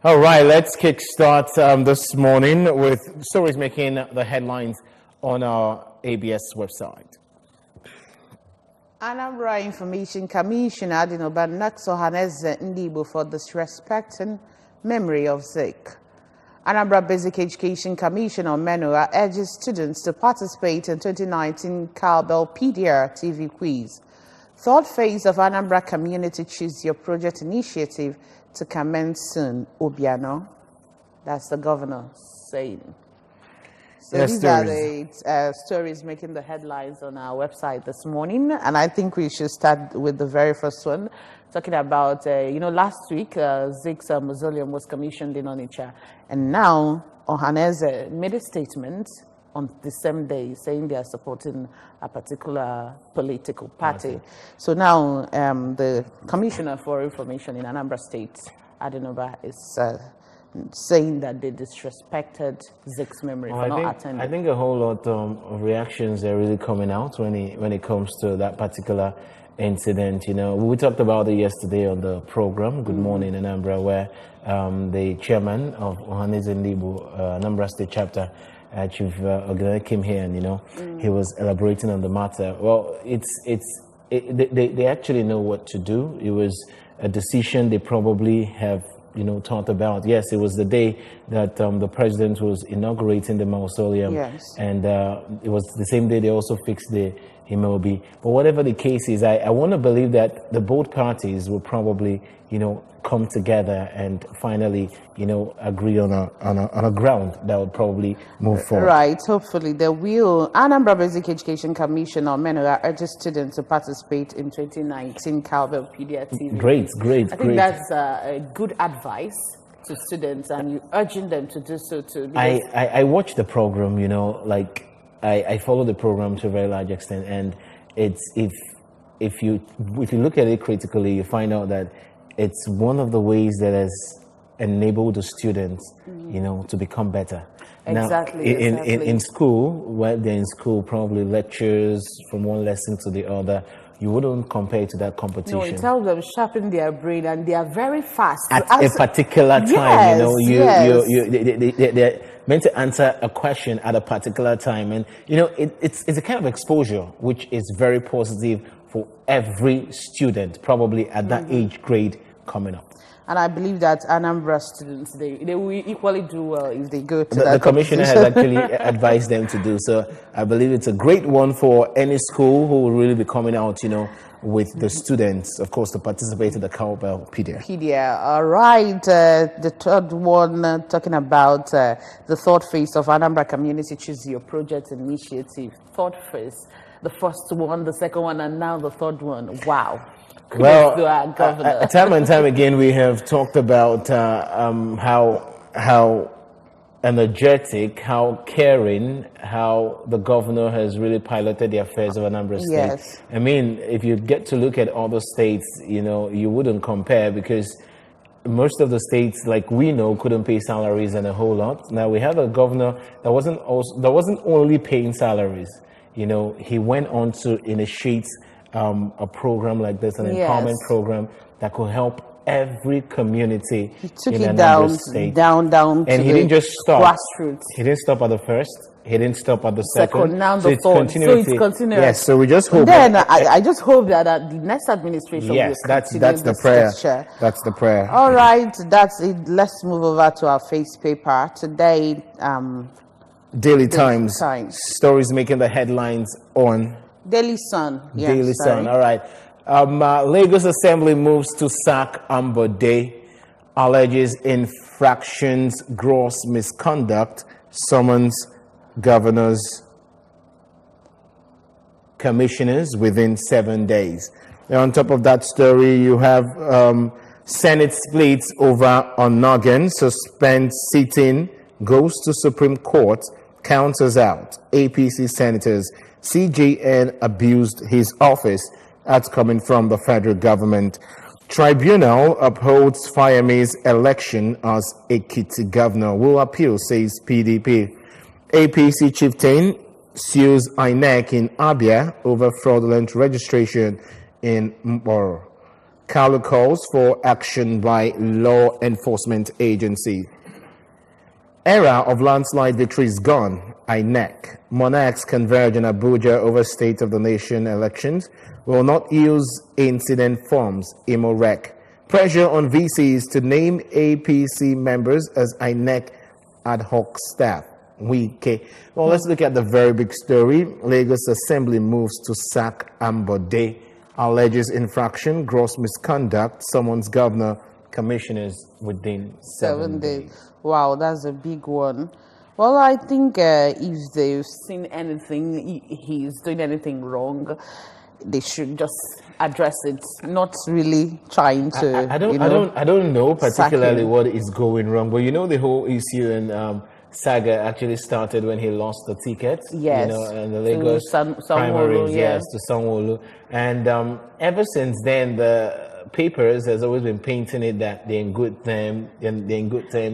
All right, let's kickstart this morning with stories making the headlines on our ABS website. Anambra Information Commissioner Adinoba Naksohaneze Ndibo for disrespecting memory of Zik. Anambra Basic Education Commissioner Menua urges students to participate in 2019 Cowbellpedia TV quiz. Third phase of Anambra Community Choose Your Project initiative to commence soon, Obiano. That's the governor saying. So these are the stories making the headlines on our website this morning. And I think we should start with the very first one, talking about, last week, Zik's mausoleum was commissioned in Onitsha. And now, Ohaneze made a statement on the same day saying they are supporting a particular political party. Okay. So now the Commissioner for Information in Anambra State, Adinoba, is saying that they disrespected Zik's memory for not attending. I think a whole lot of reactions are really coming out when it comes to that particular incident. You know, we talked about it yesterday on the program, Good Morning Anambra, where the chairman of Ohaneze Ndibo, Anambra State Chapter, Chief Ogene, came here and he was elaborating on the matter. Well, they actually know what to do. It was a decision they probably have thought about. Yes, it was the day that the president was inaugurating the mausoleum. Yes. And it was the same day they also fixed the MLB. But whatever the case is, I want to believe that the both parties will probably, come together and finally, agree on a ground that would probably move forward. Right. Hopefully they will. Anambra Basic Education Commissioner Menua urges students to participate in 2019 Cowbellpedia TV. Great. I think that's a good advice to students, and you urging them to do so too. I watched the program, I follow the program to a very large extent, and it's if you look at it critically, you find out that it's one of the ways that has enabled the students, to become better. Exactly. Now, in school, while they're in school, probably lectures from one lesson to the other, you wouldn't compare to that competition. No, it tells them sharpen their brain, and they are very fast. At a particular time, they're meant to answer a question at a particular time. And, it's a kind of exposure which is very positive for every student, probably at that age grade coming up. And I believe that Anambra students, they will equally do well if they go to the commissioner has actually advised them to do so. I believe it's a great one for any school who will really be coming out, with the students, of course, to participate in the Cowbellpedia. All right. The third one, talking about the third phase of Anambra Community Choose Your Project initiative. Third phase. The first one, the second one, and now the third one. Wow. Well, time and time again, we have talked about how energetic, how caring, how the governor has really piloted the affairs of Anambra State. Yes. I mean, if you get to look at other states, you wouldn't compare, because most of the states, like we know, couldn't pay salaries and a whole lot. Now we have a governor that wasn't only paying salaries. He went on to initiate a program like this, an empowerment program that could help every community. He took it down, and he didn't just stop. Grassroots. He didn't stop at the first. He didn't stop at the second. Now the third. So it's continuous. Yes. So we just hope. Then I just hope that the next administration. Yes, that's the prayer. That's the prayer. All right, that's it. Let's move over to our face paper today. Daily Times. Stories making the headlines on Daily Sun. Yeah, Daily Sun. All right. Lagos Assembly moves to sack Ambode, alleges infractions, gross misconduct, summons governors, commissioners within 7 days. And on top of that story, you have Senate splits over Onogan, suspends sitting, goes to Supreme Court, counters out APC senators. CJN abused his office. That's coming from the federal government. Tribunal upholds Fayemi's election as Ekiti governor. Will appeal, says PDP. APC chieftain sues INEC in Abia over fraudulent registration in Mboro. Kalu calls for action by law enforcement agencies. Era of landslide victories gone. INEC. Monarchs converge in Abuja over State of the Nation elections. Will not use incident forms. IMOREC. Pressure on VCs to name APC members as INEC ad hoc staff. Well, let's look at the very big story. Lagos Assembly moves to sack Ambode. Alleges infraction, gross misconduct, summons governor, commissioners within 7 days. Wow, that's a big one. Well, I think if they've seen anything, he's doing anything wrong, they should just address it, not really trying to. I don't know particularly what is going wrong, but the whole issue and saga actually started when he lost the ticket. Yes, and the Lagos primaries, yes, to Sanwo-Olu, and ever since then the papers has always been painting it that they're in good time,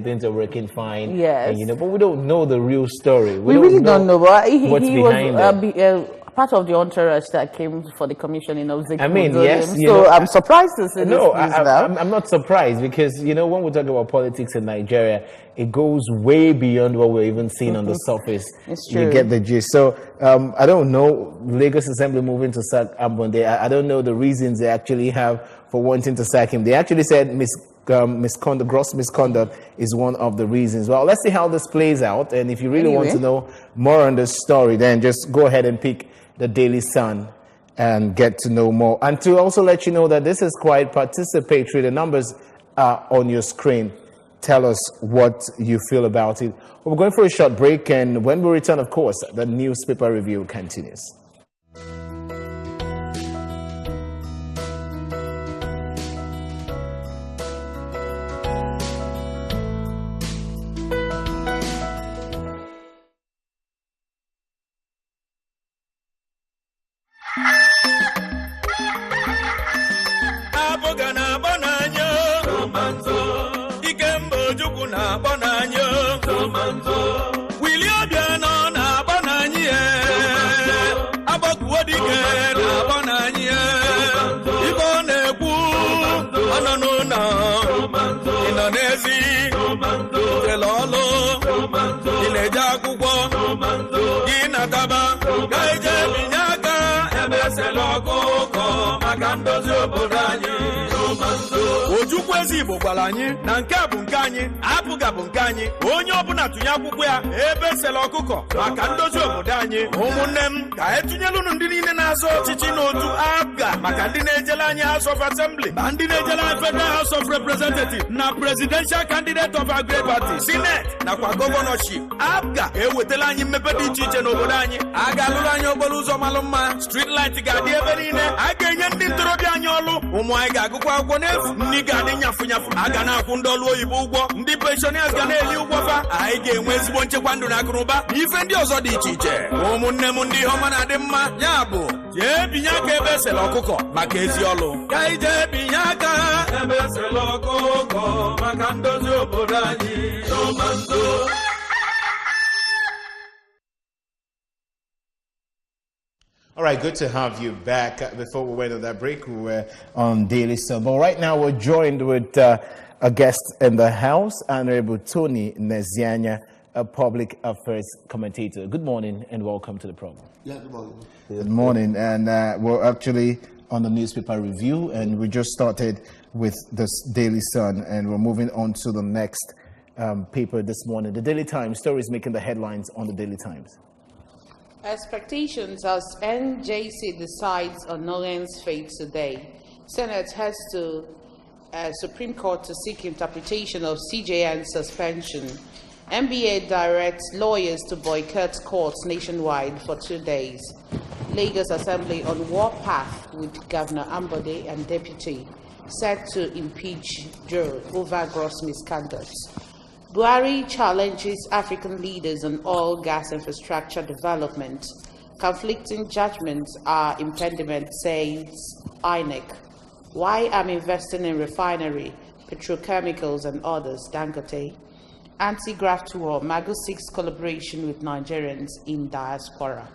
things are working fine. Yes, and, but we don't know the real story. We really don't know. But what's behind it. Part of the entourage that came for the commissioning of Zik. I mean, yes. So I'm surprised to see this. No, I'm not surprised because, when we talk about politics in Nigeria, it goes way beyond what we're even seeing on the surface. It's true. You get the gist. So I don't know, Lagos Assembly moving to sack Ambonde. I don't know the reasons they actually have for wanting to sack him. They actually said misconduct, gross misconduct is one of the reasons. Well, let's see how this plays out. And if you really want to know more on this story, then just go ahead and pick the Daily Sun and get to know more. And to also let you know that this is quite participatory. The numbers are on your screen. Tell us what you feel about it. We're going for a short break, and when we return, of course, the newspaper review continues. Ojukwezi Igbo gwara anyị na nke a bụ nke anyị, apụga bụ nke anyị. Onye ọbụla tụnye akwụkwọ ya ebe esela ọkụkọ maka ndozi obodo anyị. Ụmụnne m, ka etunyelu ndị niile na-azọ ọchịchị n'otu APGA maka ndị na-ejele anyị House of Assembly na ndị na-ejele anyị Federal House of Representatives na Presidential Candidate of a Great Party, Senate nakwa Governorship. APGA ewetela anyị mmepe dị iche iche n'obodo anyị. A ga-alụrụ anyị okporo ụzọ malụ mma, street light ga-adị ebe niile. A ga-enye ndị ntorobịa anyị ọlụ, ụmụ anyị ga-agụkwa akwụkwọ n'efu, nri ga-adị nyafu nyafu, a ga na-akwụ ndị ọlụ oyibo ụgwọ, ndị pensioners ga na-eli ụgwọ fa, anyị ga-enwe ezigbo nchekwa ndụ na akụnụba na ife ndị ọzọ dị iche iche. Ụmụnne m ndị ọma na-adị mma, ya bụ jee binye aka ebe esela ọkụkọ maka ezi ọlụ. Ka anyị jee binye aka ebe esela ọkụkọ maka ndozi obodo anyị. All right, good to have you back. Before we went on that break, we were on Daily Sun. But right now, we're joined with a guest in the house, Honorable Tony Nezianya, a public affairs commentator. Good morning and welcome to the program. Yeah, good morning. Good morning. And we're actually on the newspaper review, and we just started with this Daily Sun, and we're moving on to the next paper this morning. The Daily Times stories making the headlines on the Daily Times. Expectations as NJC decides on Nolan's fate today. Senate heads to Supreme Court to seek interpretation of CJN suspension. NBA directs lawyers to boycott courts nationwide for 2 days. Lagos Assembly on war path with Governor Ambode and Deputy set to impeach Joe over gross misconduct. Buhari challenges African leaders on oil gas infrastructure development. Conflicting judgments are impediment, says INEC. Why I'm investing in refinery, petrochemicals and others, Dangote. Anti-graft war, Mago seeks collaboration with Nigerians in diaspora.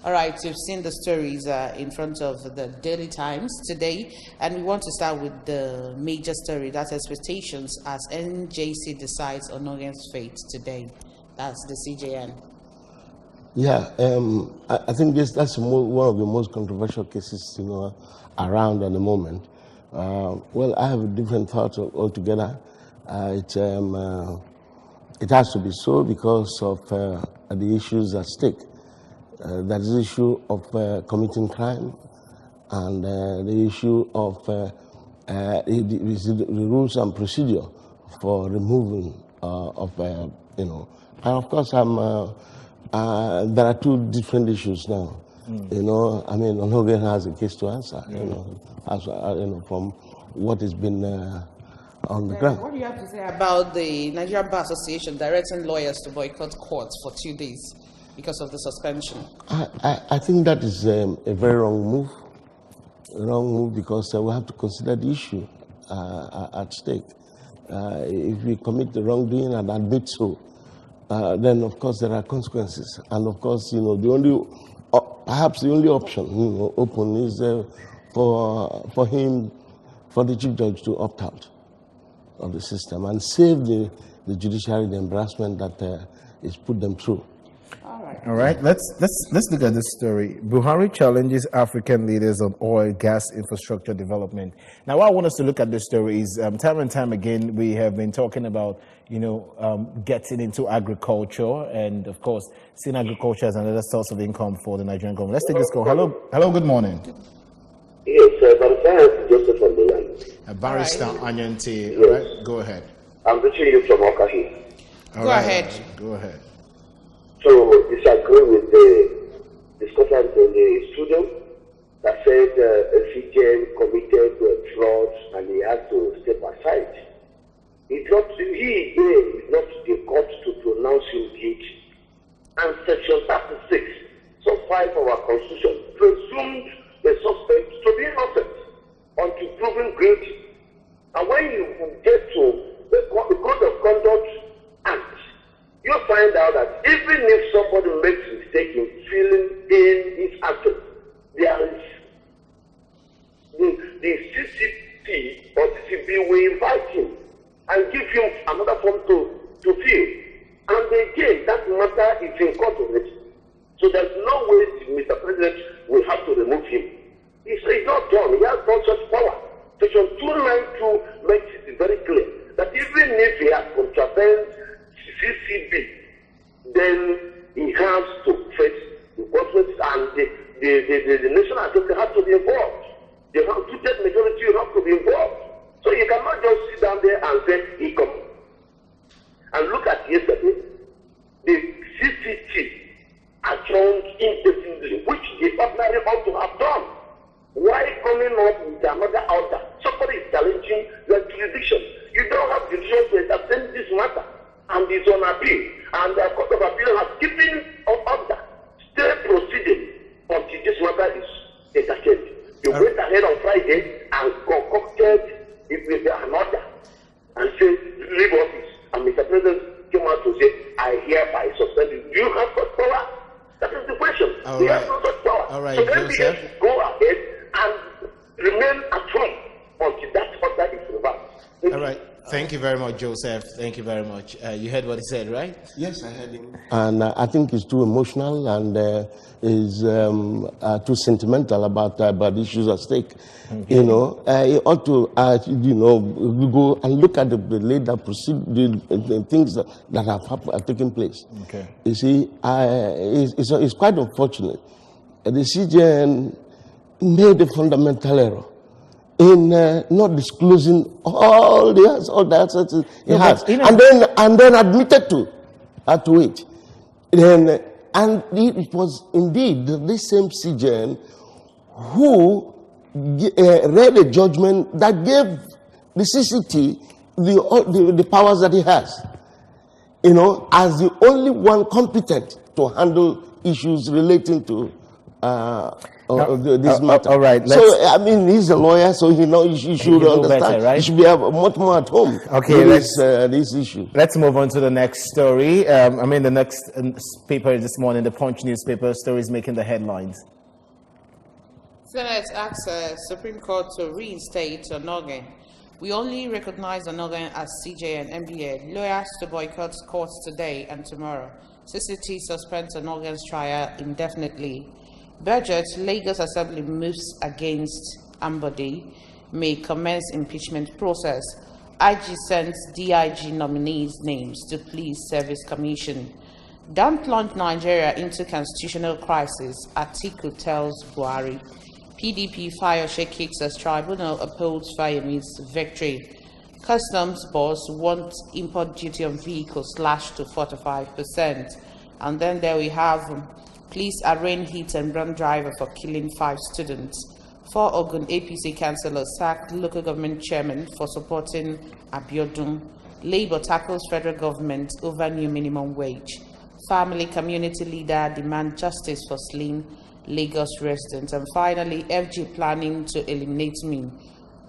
All right, you've seen the stories in front of the Daily Times today, and we want to start with the major story, that's expectations as NJC decides on Ogen's fate today. That's the CJN. Yeah, I think that's one of the most controversial cases, around at the moment. Well, I have a different thought altogether. It has to be so because of the issues at stake. That is the issue of committing crime and the issue of the rules and procedure for removing and of course there are two different issues now. Onogen has a case to answer, from what has been on the ground. What do you have to say about the Nigerian Bar Association directing lawyers to boycott courts for 2 days because of the suspension? I think that is a very wrong move. Because we have to consider the issue at stake. If we commit the wrongdoing and admit so, then of course there are consequences. And of course, perhaps the only option open is for the chief judge to opt out of the system and save the judiciary the embarrassment that is put them through. All right, let's look at this story. Buhari challenges African leaders on oil, gas, infrastructure development. Now, what I want us to look at this story is time and time again we have been talking about getting into agriculture and of course seeing agriculture as another source of income for the Nigerian government. Let's take this call. Hello, good morning. Yes, Barrister Joseph on the line. Barrister Anyanti. All right, go ahead. I'm reaching you from Okahi. Go ahead. Go ahead. So disagree with the discussion in the studio that said CJN committed fraud and he had to step aside. He is not the court to pronounce him guilty. And Section 36, Sub 5 of our Constitution, presumed the suspect to be innocent until proven guilty. And when you get to the Code of Conduct Act, you find out that even if somebody makes a mistake in filling in his action, there is the CCP or CCB will invite him and give him another form to fill. And again, that matter is in court already. So there's no way Mr. President will have to remove him. It's not done. He has no such power. Section 292 makes it very clear that even if he has contravened CCB, then he has to face the consequences, and the National Assembly has to be involved. The two-thirds majority have to be involved. So you cannot just sit down there and say, he come. And look at yesterday, the CCT adjourned indefinitely, which they ordinarily ought to have done. Why coming up with another order? Somebody is challenging your jurisdiction. You don't have jurisdiction to entertain this matter. And it's on appeal. And the Court of Appeal has given an order, stay proceeding until this matter is entertained. You went ahead on Friday and concocted it with an order and said, leave office. And Mr. President came out to say, I hereby suspend you. Do you have such power? That is the question. We have no such power. All right, so Joseph. MPS should go ahead and remain at home until that order is reversed. All right. Thank you very much, Joseph. Thank you very much. You heard what he said, right? Yes, I heard him. And I think it's too emotional and is too sentimental about issues at stake. Okay. He ought to, go and look at the later the things that have taken place. Okay. You see, it's quite unfortunate. The CJN made a fundamental error in not disclosing all the assets he has, and then admitted to it. And it was indeed this same CJN who read a judgment that gave the CCT the powers that he has, as the only one competent to handle issues relating to this matter. All right. So I mean, he's a lawyer, so he should understand. Better, right? He should be much more at home. Okay, with this issue. Let's move on to the next story. The next paper this morning, the Punch newspaper, stories making the headlines. Senate asks Supreme Court to reinstate Onogen. We only recognize Onogen as CJ and MBA. Lawyers to boycott courts today and tomorrow. CCT suspends Onogen's trial indefinitely. Budget, Lagos Assembly moves against Ambode, may commence impeachment process. IG sends DIG nominees' names to Police Service Commission. Don't plunge Nigeria into constitutional crisis, Atiku tells Buhari. PDP Fayose kicks as tribunal upholds Fayemi's victory. Customs boss wants import duty on vehicles slashed to 45%. And then there we have police arraign hit and run driver for killing 5 students. 4 Ogun APC councillors sacked local government chairman for supporting Abiodun. Labour tackles federal government over new minimum wage. Family community leader demand justice for slain Lagos residents. And finally, FG planning to eliminate me.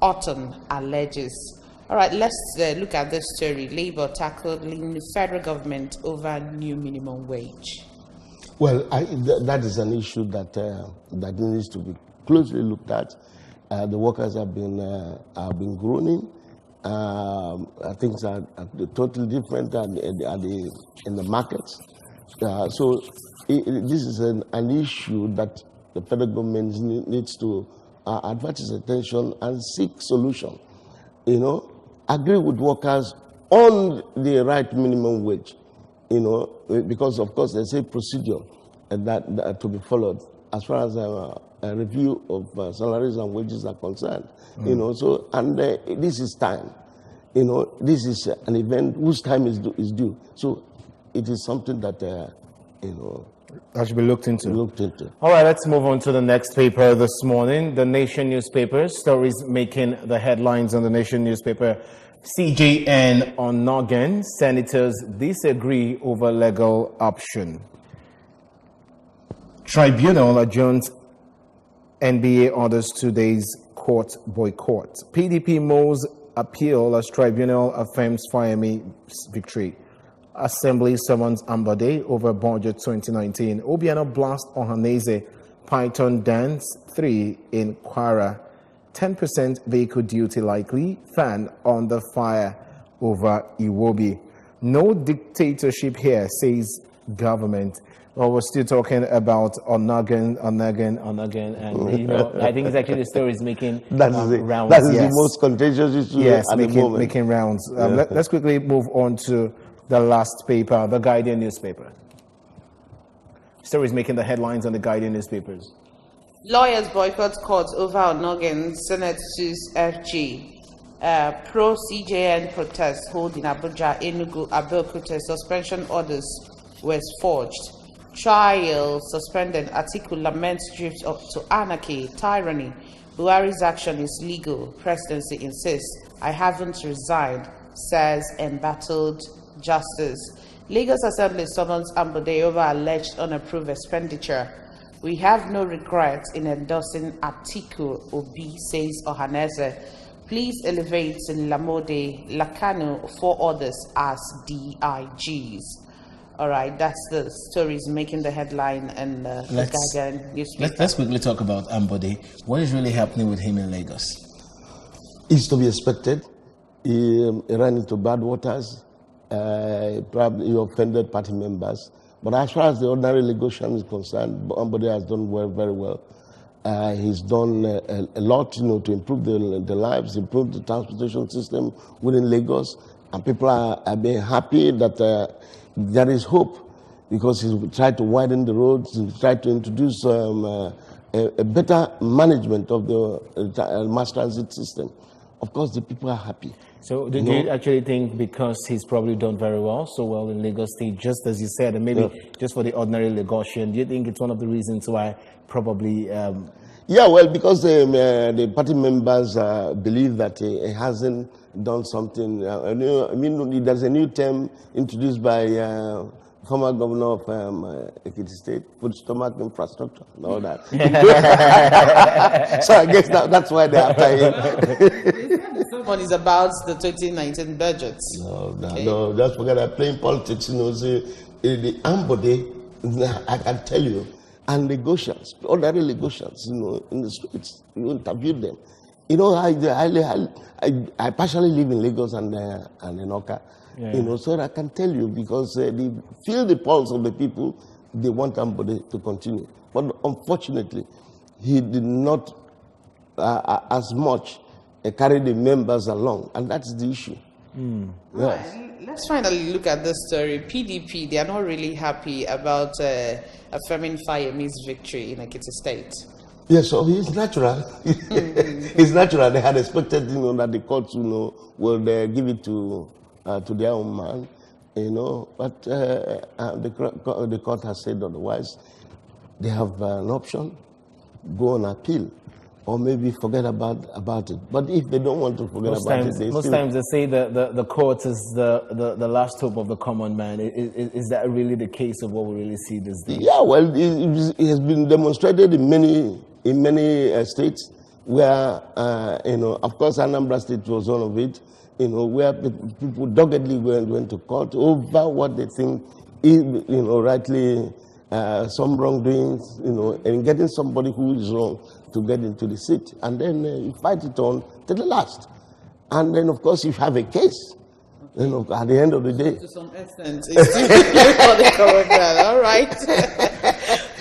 Orton alleges. All right, let's look at this story. Labour tackling the federal government over new minimum wage. Well, that is an issue that needs to be closely looked at. The workers have been groaning. Things are totally different in the markets. So this is an issue that the federal government needs to advert its attention and seek solution. Agree with workers on the right minimum wage. Because of course there's a procedure that to be followed as far as a review of salaries and wages are concerned. This is time. This is an event whose time is due. So it is something that that should be looked into. All right, let's move on to the next paper this morning. The Nation newspaper, stories making the headlines on the Nation newspaper. CJN on Noggin, senators disagree over legal option. Tribunal adjourns NBA orders 2 days court boycott. PDP moves appeal as tribunal affirms Fayemi's victory. Assembly summons Ambode over budget 2019. Obiano blast Ohaneze, Python dance 3 in Kwara. 10% vehicle duty likely. Fan on the fire over Iwobi. No dictatorship here, says government. Well, we're still talking about Onogen, and I think it's actually the story is making rounds. That is the most contagious issue at the moment. Making rounds. Let's quickly move on to the last paper, the Guardian newspaper. Stories making the headlines on the Guardian newspapers. Lawyers boycott courts over Onogen, Senate sues FG. Pro-CJN protests hold in Abuja, Enugu, Abeokuta. Suspension orders were forged. Trial suspended. Atiku laments drift up to anarchy, tyranny. Buhari's action is legal. Presidency insists. I haven't resigned, says embattled justice. Lagos Assembly summons Ambode over alleged unapproved expenditure. We have no regrets in endorsing Atiku, Obi, says Ohaneze. Please elevate Lamode, Lakano, 4 others as DIGs. All right, that's the stories making the headline and the Guardian newspaper. Let's quickly talk about Ambode. What is really happening with him in Lagos? It's to be expected. He ran into bad waters. Probably he offended party members. But as far as the ordinary Lagosian is concerned, Ambode has done very well. He's done a lot, to improve the lives, improve the transportation system within Lagos, and people are being happy that there is hope because he's tried to widen the roads, he's tried to introduce a better management of the mass transit system. Of course, the people are happy. So do you actually think because he's probably done very well, so well in Lagos State, just as you said, and maybe just for the ordinary Lagosian, do you think it's one of the reasons why probably... Yeah, well, because the party members believe that he hasn't done something. There's a new term introduced by former governor of Ekiti State, food stomach infrastructure and all that. So I guess that's why they're after him. One is about the 2019 budget. No, just forget that playing politics, say, the Ambode, I can tell you, and Lagosians, ordinary Lagosians, in the streets, you interview them. I partially live in Lagos and in Oka, so I can tell you because they feel the pulse of the people. They want somebody to continue, but unfortunately, he did not as much carry the members along, and that's the issue. Yes. Right. Let's finally look at this story. PDP, they are not really happy about affirming Fayemi's victory in Ekiti State. Yes, so it's natural. It's natural. They had expected, that the courts, will give it to their own man, But the court has said otherwise. They have an option: go on appeal, or maybe forget about it. But if they don't want to forget about it, most times they say the court is the last hope of the common man. Is that really the case of what we really see this day? Yeah, well, it has been demonstrated in many states where, of course, Anambra State was one of it, where people doggedly went to court over what they think is, rightly some wrongdoings, and getting somebody who is wrong to get into the seat. And then you fight it on to the last. And then, of course, you have a case. At the end of the day. To some extent, it's still for the common man. All right.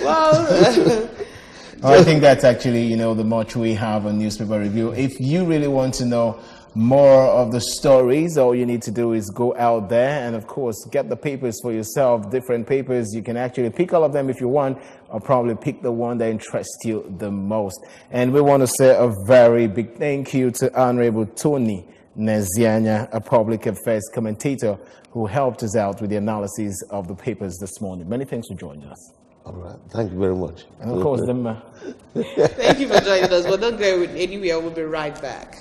Well... I think that's actually, the much we have on Newspaper Review. If you really want to know more of the stories, all you need to do is go out there and, of course, get the papers for yourself, different papers. You can actually pick all of them if you want, or probably pick the one that interests you the most. And we want to say a very big thank you to Honorable Tony Nezianya, a public affairs commentator who helped us out with the analysis of the papers this morning. Many thanks for joining us. All right. Thank you very much. And of course, thank you for joining us. But don't go anywhere. We'll be right back.